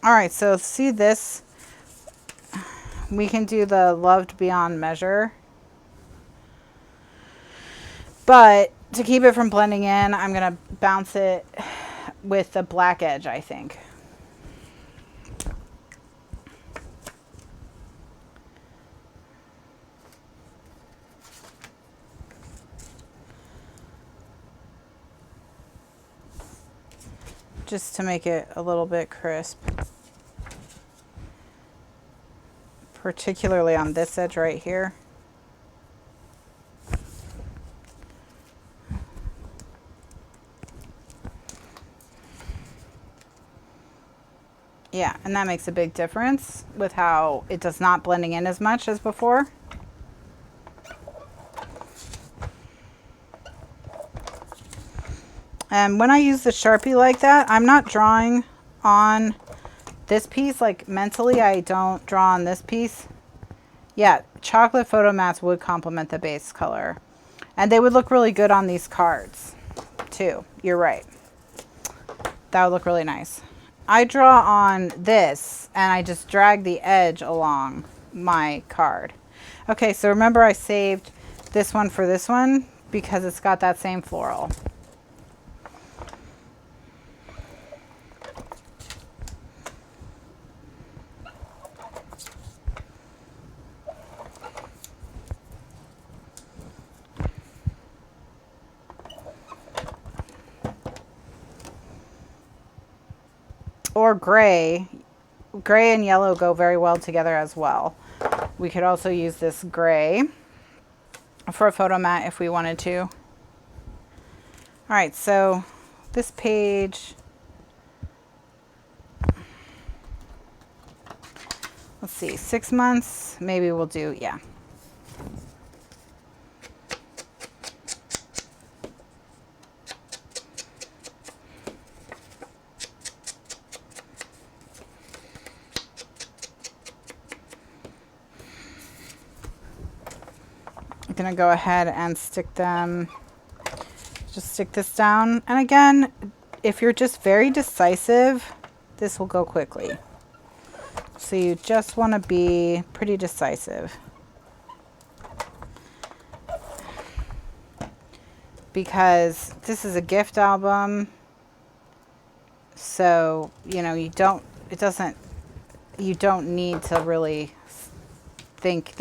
All right, so see this? We can do the Loved Beyond Measure. But to keep it from blending in, I'm going to bounce it with the black edge, I think. Just to make it a little bit crisp. Particularly on this edge right here. Yeah, and that makes a big difference with how it does not blending in as much as before. And when I use the Sharpie like that, I'm not drawing on this piece. Like mentally, I don't draw on this piece. Yeah, chocolate photo mats would complement the base color. And they would look really good on these cards too. You're right. That would look really nice. I draw on this and I just drag the edge along my card. Okay, so remember I saved this one for this one because it's got that same floral. Or gray. Gray and yellow go very well together as well. We could also use this gray for a photo mat if we wanted to. All right, so this page, let's see, 6 months, maybe we'll do, yeah. gonna go ahead and stick them, just stick this down. And again, if you're just very decisive, this will go quickly. So you just want to be pretty decisive. Because this is a gift album. So, you know, you don't need to really think.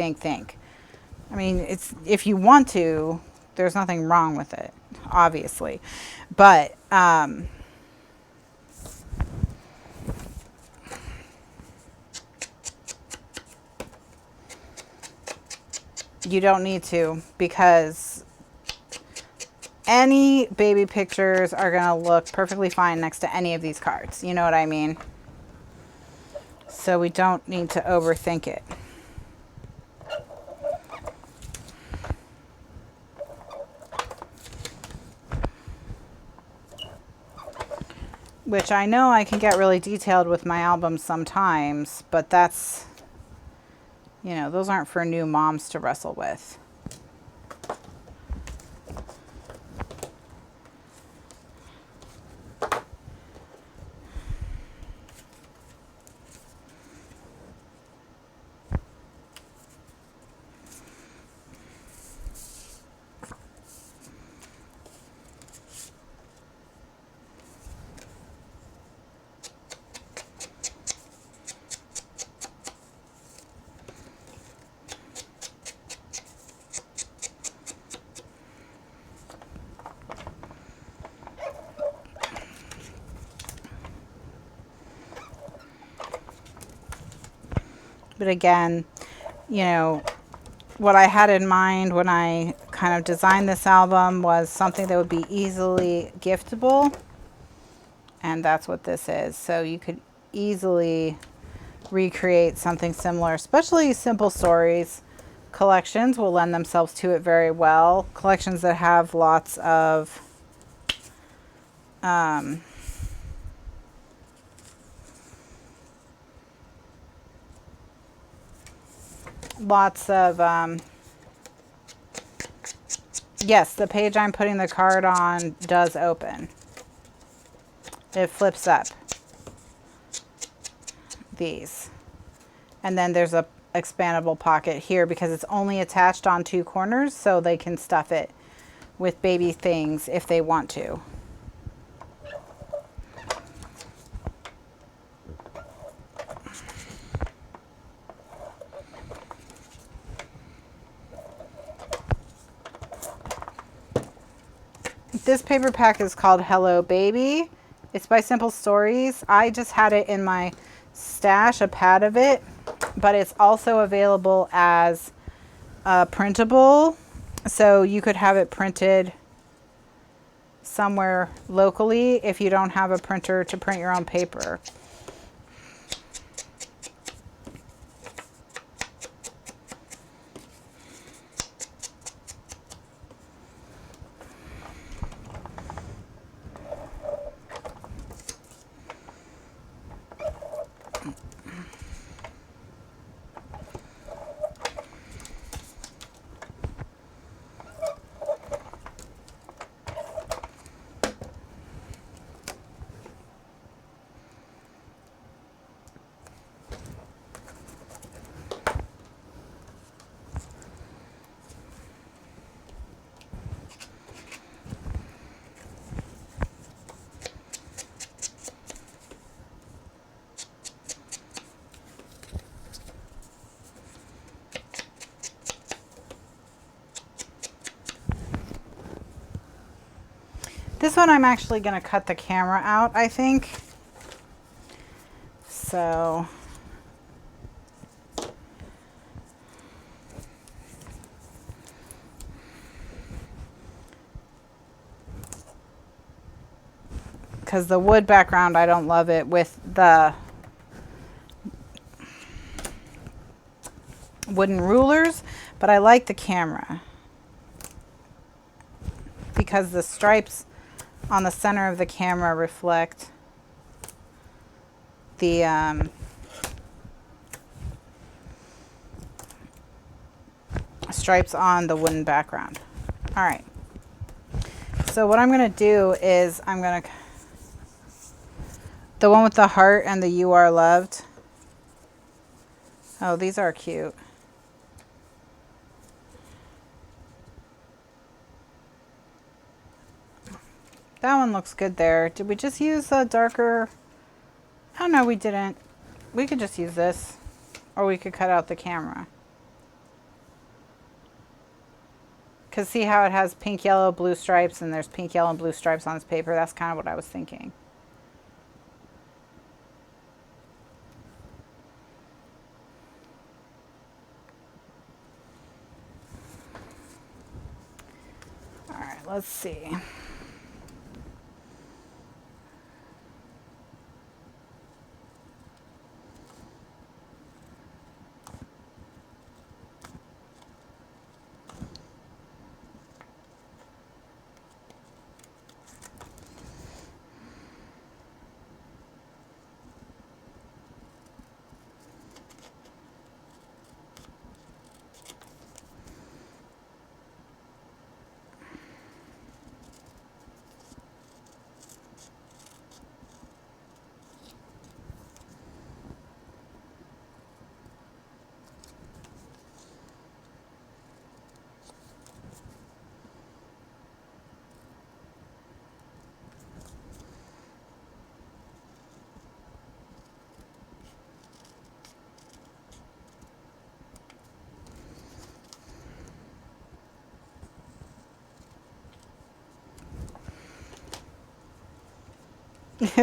I mean, if you want to, there's nothing wrong with it, obviously. But, you don't need to, because any baby pictures are going to look perfectly fine next to any of these cards. You know what I mean? So we don't need to overthink it. Which I know I can get really detailed with my albums sometimes, but that's, you know, those aren't for new moms to wrestle with. But again, you know, what I had in mind when I kind of designed this album was something that would be easily giftable. And that's what this is. So you could easily recreate something similar, especially simple stories. Collections will lend themselves to it very well. Collections that have lots of yes, the page I'm putting the card on does open. It flips up these. And then there's a expandable pocket here because it's only attached on two corners, so they can stuff it with baby things if they want to. This paper pack is called Hello Baby. It's by Simple Stories. I just had it in my stash, a pad of it, but it's also available as a printable. So you could have it printed somewhere locally if you don't have a printer to print your own paper. This one I'm actually going to cut the camera out, I think. So because the wood background, I don't love it with the wooden rulers, but I like the camera because the stripes on the center of the camera reflect stripes on the wooden background. All right. So what I'm going to do is I'm going to, the one with the heart and the "You Are Loved." Oh, these are cute. That one looks good there. Did we just use a darker? Oh no, we didn't. We could just use this, or we could cut out the camera. Because see how it has pink, yellow, blue stripes, and there's pink, yellow, and blue stripes on this paper? That's kind of what I was thinking. All right, let's see.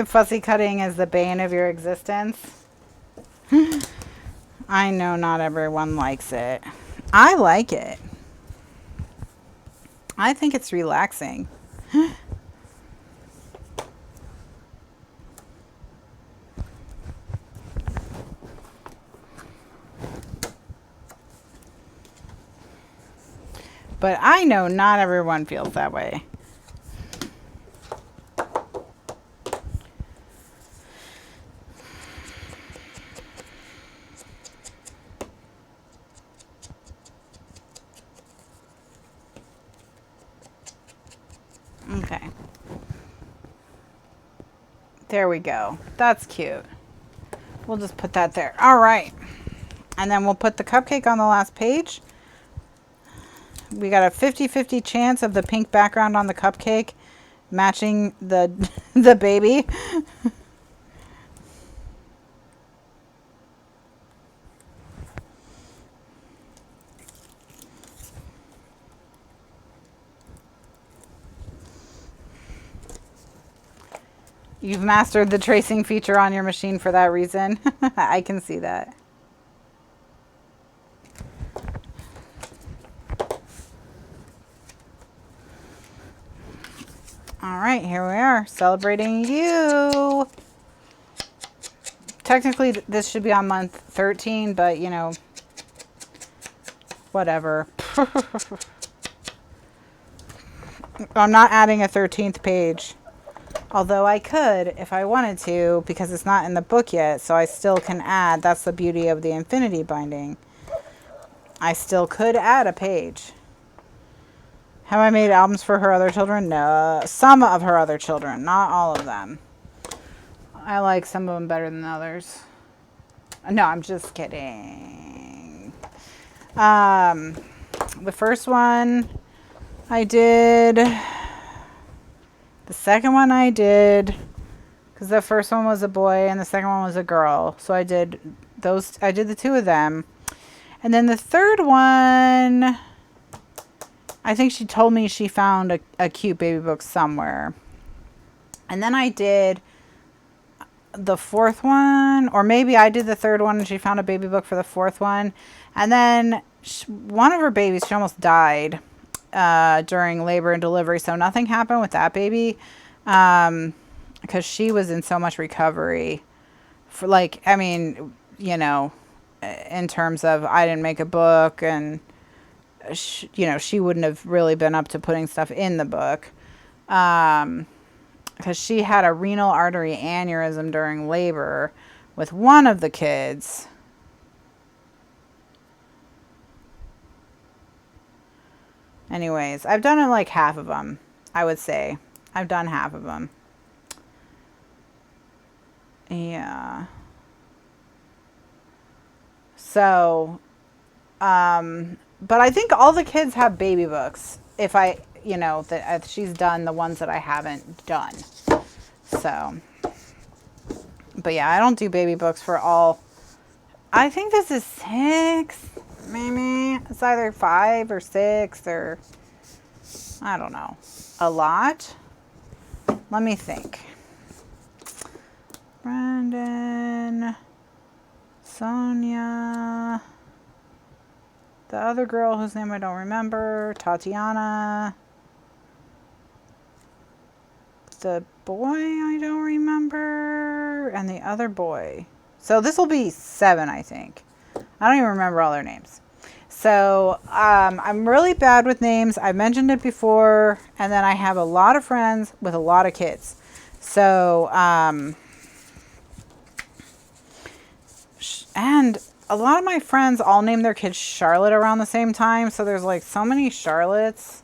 Fussy cutting is the bane of your existence. I know not everyone likes it. I like it. I think it's relaxing. But I know not everyone feels that way. Okay. There we go. That's cute. We'll just put that there. All right. And then we'll put the cupcake on the last page. We got a 50-50 chance of the pink background on the cupcake matching the the baby. You've mastered the tracing feature on your machine for that reason. I can see that. All right, here we are, celebrating you. Technically, this should be on month 13, but you know, whatever. I'm not adding a 13th page. Although I could if I wanted to, because it's not in the book yet, so I still can add. That's the beauty of the infinity binding. I still could add a page. Have I made albums for her other children? No. Some of her other children, not all of them. I like some of them better than others. No, I'm just kidding. The first one I did. The second one I did, because the first one was a boy and the second one was a girl. So I did those. I did the two of them. And then the third one, I think she told me she found a cute baby book somewhere. And then I did the fourth one, or maybe I did the third one and she found a baby book for the fourth one. And then one of her babies, she almost died during labor and delivery. So nothing happened with that baby because she was in so much recovery. For like, I mean, you know, in terms of I didn't make a book and you know, she wouldn't have really been up to putting stuff in the book because she had a renal artery aneurysm during labor with one of the kids. Anyways, I've done like half of them, I would say. I've done half of them. Yeah. So, but I think all the kids have baby books. If I, you know, that she's done the ones that I haven't done. So, but yeah, I don't do baby books for all. I think this is 6, maybe. It's either 5 or 6 or I don't know. A lot. Let me think. Brandon, Sonia, the other girl whose name I don't remember, Tatiana, the boy I don't remember, and the other boy. So this will be 7, I think. I don't even remember all their names. So I'm really bad with names. I've mentioned it before, and then I have a lot of friends with a lot of kids. So, and a lot of my friends all name their kids Charlotte around the same time. So there's like so many Charlottes.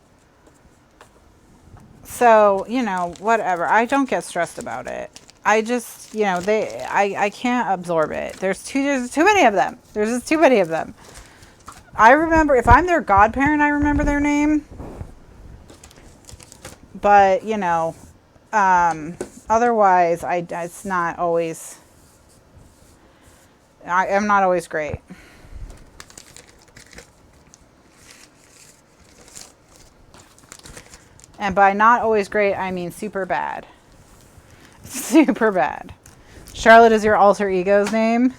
So, you know, whatever. I don't get stressed about it. I just, you know, I can't absorb it. There's too many of them. There's just too many of them. I remember, if I'm their godparent, I remember their name. But, you know, otherwise, it's not always, I'm not always great. And by not always great, I mean super bad. Super bad. Charlotte is your alter ego's name?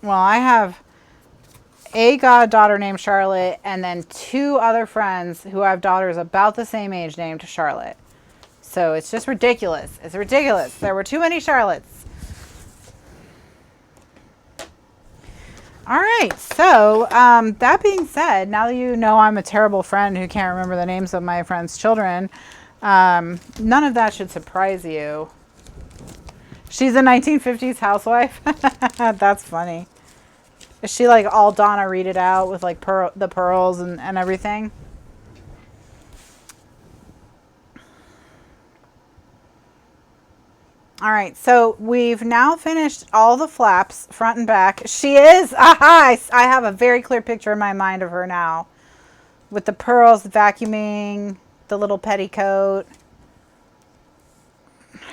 Well, I have a goddaughter named Charlotte and then 2 other friends who have daughters about the same age named Charlotte. So it's just ridiculous. It's ridiculous. There were too many Charlottes. All right. So that being said, now that you know I'm a terrible friend who can't remember the names of my friends' children, none of that should surprise you. She's a 1950s housewife. That's funny. Is she like all Donna read it out with like the pearls and everything? All right, so we've now finished all the flaps, front and back. She is, aha, I have a very clear picture in my mind of her now. With the pearls, vacuuming, the little petticoat,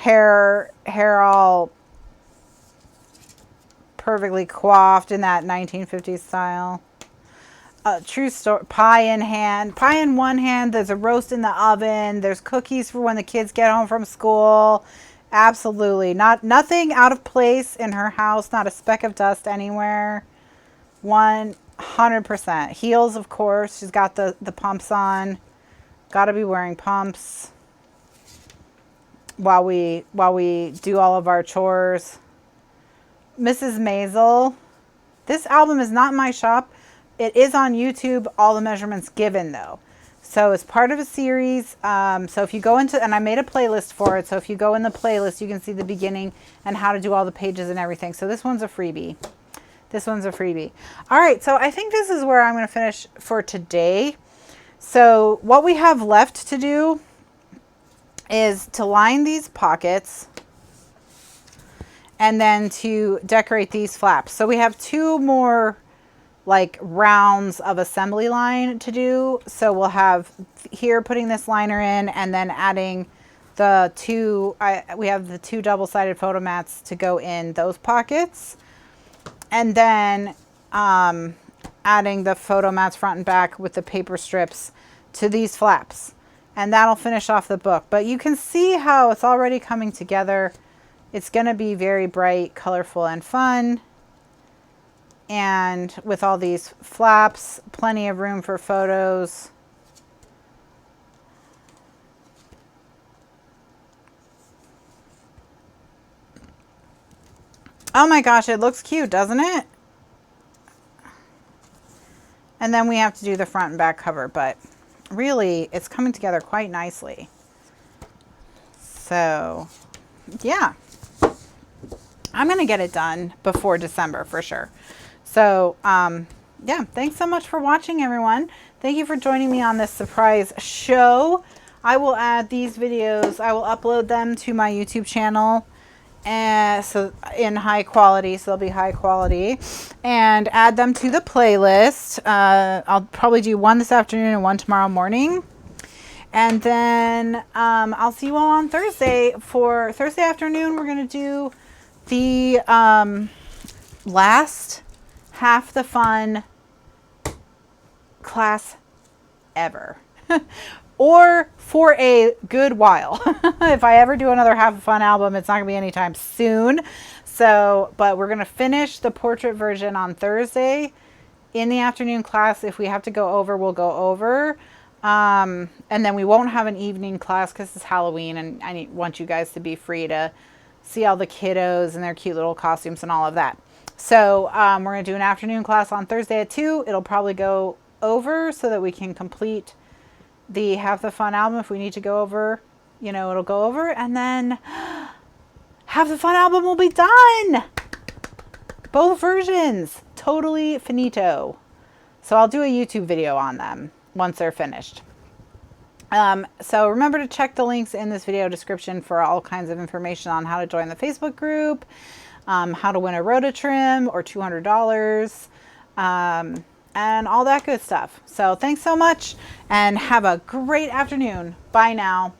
hair all perfectly coiffed in that 1950s style. True story. Pie in hand. Pie in one hand. There's a roast in the oven. There's cookies for when the kids get home from school. Absolutely. Nothing out of place in her house. Not a speck of dust anywhere. 100%. Heels, of course. She's got the pumps on. Got to be wearing pumps while we do all of our chores. Mrs. Maisel. This album is not in my shop. It is on YouTube, all the measurements given though. So it's part of a series. So if you go into, and I made a playlist for it. So if you go in the playlist, you can see the beginning and how to do all the pages and everything. So this one's a freebie. This one's a freebie. All right. So I think this is where I'm going to finish for today. So what we have left to do is to line these pockets and then to decorate these flaps. So we have 2 more like rounds of assembly line to do. So we'll have here putting this liner in and then adding the 2, we have the 2 double-sided photo mats to go in those pockets. And then adding the photo mats front and back with the paper strips to these flaps. And that'll finish off the book. But you can see how it's already coming together. It's going to be very bright, colorful, and fun. And with all these flaps, plenty of room for photos. Oh my gosh, it looks cute, doesn't it? And then we have to do the front and back cover, but really it's coming together quite nicely. So yeah, I'm going to get it done before December for sure. So, yeah, thanks so much for watching, everyone. Thank you for joining me on this surprise show. I will add these videos, I will upload them to my YouTube channel, and so in high quality, so they'll be high quality, and add them to the playlist. I'll probably do one this afternoon and one tomorrow morning. And then I'll see you all on Thursday. For Thursday afternoon, we're going to do the last half the fun class ever. Or for a good while. If I ever do another half the fun album, it's not going to be anytime soon. So, but we're going to finish the portrait version on Thursday in the afternoon class. If we have to go over, we'll go over. And then we won't have an evening class because it's Halloween and I want you guys to be free to see all the kiddos and their cute little costumes and all of that. So we're going to do an afternoon class on Thursday at 2. It'll probably go over so that we can complete the half the fun album. If we need to go over, you know, it'll go over, and then half the fun album will be done. Both versions, totally finito. So I'll do a YouTube video on them once they're finished. So remember to check the links in this video description for all kinds of information on how to join the Facebook group, how to win a Rotatrim or $200, and all that good stuff. So thanks so much and have a great afternoon. Bye now.